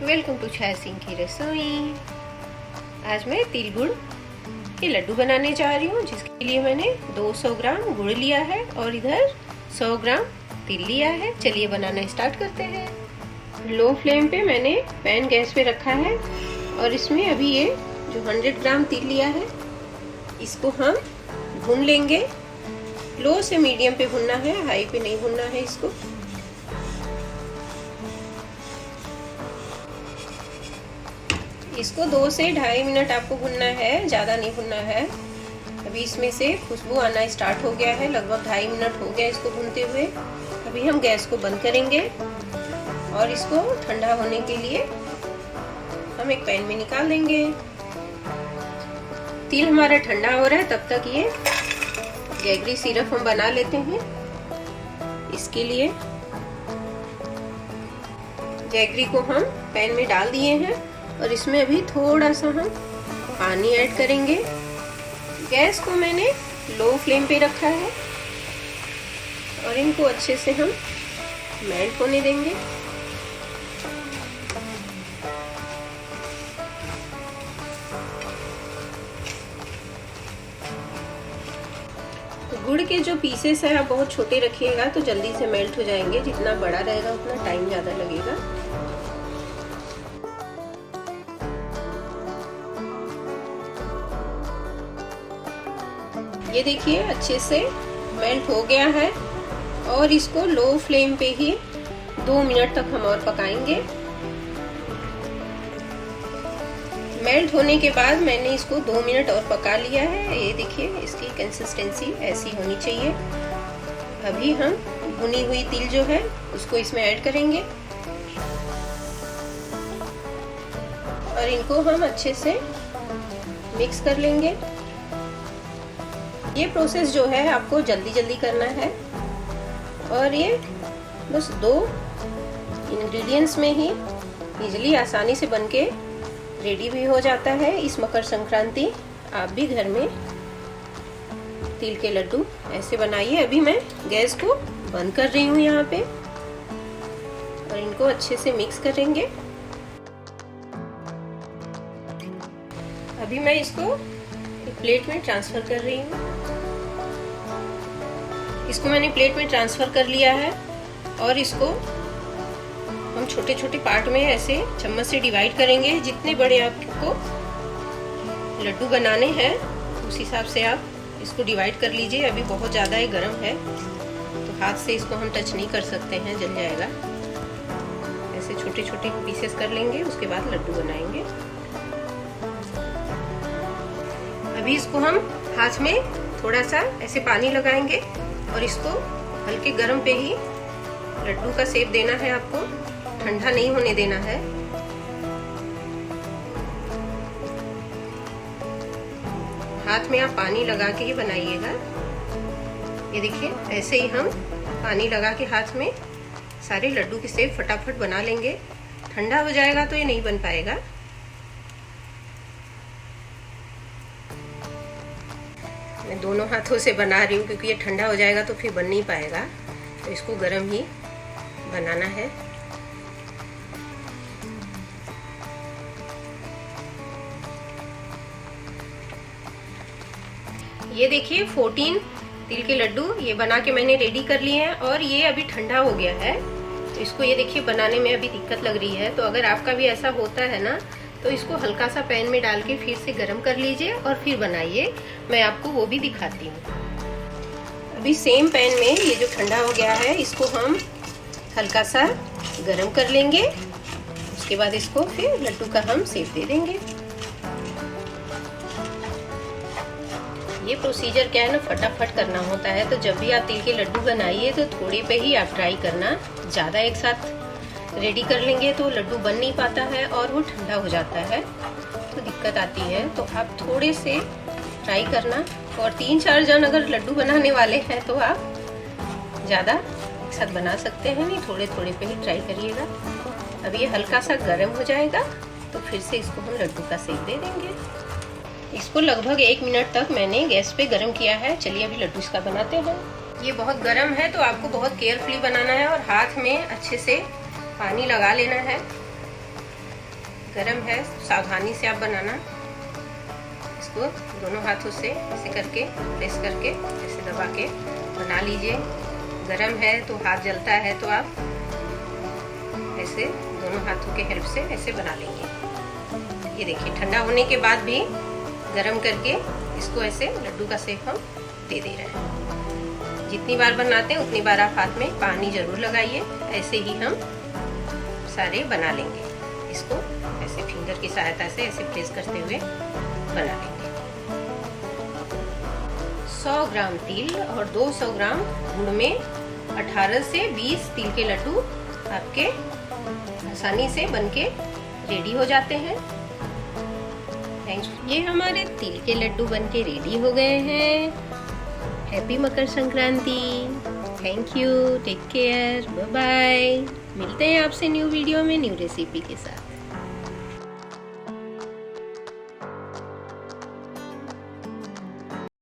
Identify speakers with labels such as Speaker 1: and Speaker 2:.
Speaker 1: Welcome to छाया सिंह की रसोई। आज मैं तिल गुड़ के लड्डू बनाने जा रही हूँ, जिसके लिए मैंने 200 ग्राम गुड़ लिया है और इधर 100 ग्राम तिल लिया है। चलिए बनाना स्टार्ट करते हैं। लो फ्लेम पे मैंने पैन गैस पे रखा है और इसमें अभी ये जो 100 ग्राम तिल लिया है इसको हम भून लेंगे। लो से मीडियम पे भूनना है, हाई पे नहीं भूनना है इसको। इसको 2 से 2.5 मिनट आपको भुनना है, ज़्यादा नहीं भुनना है। अभी इसमें से खुशबू आना स्टार्ट हो गया है, लगभग 2.5 मिनट हो गया इसको भूनते हुए। अभी हम गैस को बंद करेंगे और इसको ठंडा होने के लिए हम एक पैन में निकाल देंगे। तिल हमारा ठंडा हो रहा है, तब तक ये जैगरी सिरप हम बना लेते हैं। इसके लिए जैगरी को हम पैन में डाल दिए हैं और इसमें अभी थोड़ा सा हम पानी ऐड करेंगे। गैस को मैंने लो फ्लेम पे रखा है और इनको अच्छे से हम मेल्ट होने देंगे। गुड़ के जो पीसेस है आप बहुत छोटे रखिएगा तो जल्दी से मेल्ट हो जाएंगे। जितना बड़ा रहेगा उतना टाइम ज़्यादा लगेगा। ये देखिए अच्छे से मेल्ट हो गया है और इसको लो फ्लेम पे ही 2 मिनट तक हम और पकाएंगे। मेल्ट होने के बाद मैंने इसको 2 मिनट और पका लिया है। ये देखिए इसकी कंसिस्टेंसी ऐसी होनी चाहिए। अभी हम भुनी हुई तिल जो है उसको इसमें ऐड करेंगे और इनको हम अच्छे से मिक्स कर लेंगे। ये प्रोसेस जो है आपको जल्दी जल्दी करना है और ये बस 2 इंग्रेडिएंट्स में ही इजीली आसानी से बनके रेडी भी हो जाता है। इस मकर संक्रांति आप भी घर में तिल के लड्डू ऐसे बनाइए। अभी मैं गैस को बंद कर रही हूँ यहाँ पे और इनको अच्छे से मिक्स करेंगे। अभी मैं इसको एक प्लेट में ट्रांसफर कर रही हूँ। इसको मैंने प्लेट में ट्रांसफर कर लिया है और इसको हम छोटे छोटे पार्ट में ऐसे चम्मच से डिवाइड करेंगे। जितने बड़े आपको लड्डू बनाने हैं उस हिसाब से आप इसको डिवाइड कर लीजिए। अभी बहुत ज़्यादा ये गर्म है तो हाथ से इसको हम टच नहीं कर सकते हैं, जल जाएगा। ऐसे छोटे छोटे पीसेस कर लेंगे, उसके बाद लड्डू बनाएंगे। अभी इसको हम हाथ में थोड़ा सा ऐसे पानी लगाएंगे और इसको हल्के गर्म पे ही लड्डू का शेप देना है। आपको ठंडा नहीं होने देना है। हाथ में आप पानी लगा के ही बनाइएगा। ये देखिए ऐसे ही हम पानी लगा के हाथ में सारे लड्डू के शेप फटाफट बना लेंगे। ठंडा हो जाएगा तो ये नहीं बन पाएगा। मैं दोनों हाथों से बना रही हूँ क्योंकि ये ठंडा हो जाएगा तो फिर बन नहीं पाएगा, तो इसको गर्म ही बनाना है। ये देखिए 14 तिल के लड्डू ये बना के मैंने रेडी कर लिए हैं और ये अभी ठंडा हो गया है। तो इसको ये देखिए बनाने में अभी दिक्कत लग रही है। तो अगर आपका भी ऐसा होता है ना तो इसको हल्का सा पैन में डाल के फिर से गर्म कर लीजिए और फिर बनाइए। मैं आपको वो भी दिखाती हूँ। अभी सेम पैन में ये जो ठंडा हो गया है इसको हम हल्का सा गर्म कर लेंगे। उसके बाद इसको फिर लड्डू का हम शेप दे देंगे। ये प्रोसीजर क्या है ना, फटाफट करना होता है। तो जब भी आप तिल के लड्डू बनाइए तो थोड़े पे ही आप ट्राई करना। ज़्यादा एक साथ रेडी कर लेंगे तो लड्डू बन नहीं पाता है और वो ठंडा हो जाता है तो दिक्कत आती है। तो आप थोड़े से ट्राई करना। और 3-4 जन अगर लड्डू बनाने वाले हैं तो आप ज़्यादा एक साथ बना सकते हैं, नहीं थोड़े थोड़े पे ही ट्राई करिएगा। अब ये हल्का सा गर्म हो जाएगा तो फिर से इसको हम लड्डू का शेप दे देंगे। इसको लगभग 1 मिनट तक मैंने गैस पे गर्म किया है। चलिए अभी लड्डू इसका बनाते हैं। ये बहुत गर्म है तो आपको बहुत केयरफुली बनाना है और हाथ में अच्छे से पानी लगा लेना है। गरम है, सावधानी से आप बनाना। इसको दोनों हाथों से ऐसे करके प्रेस करके ऐसे दबा के बना लीजिए। गरम है तो हाथ जलता है तो आप ऐसे दोनों हाथों के हेल्प से ऐसे बना लेंगे। ये देखिए ठंडा होने के बाद भी गरम करके इसको ऐसे लड्डू का शेप हम दे दे रहे हैं। जितनी बार बनाते हैं उतनी बार आप हाथ में पानी जरूर लगाइए। ऐसे ही हम सारे बना लेंगे। इसको ऐसे फिंगर की सहायता से ऐसे प्रेस करते हुए बना लेंगे। 100 ग्राम तिल और 200 ग्राम गुड़ में 18 से 20 तिल के लड्डू आपके आसानी से बनके रेडी हो जाते हैं। ये हमारे तिल के लड्डू बनके रेडी हो गए हैं। Happy Makar Sankranti. Thank you, take care, bye bye. मिलते हैं आपसे न्यू वीडियो में न्यू रेसिपी के साथ।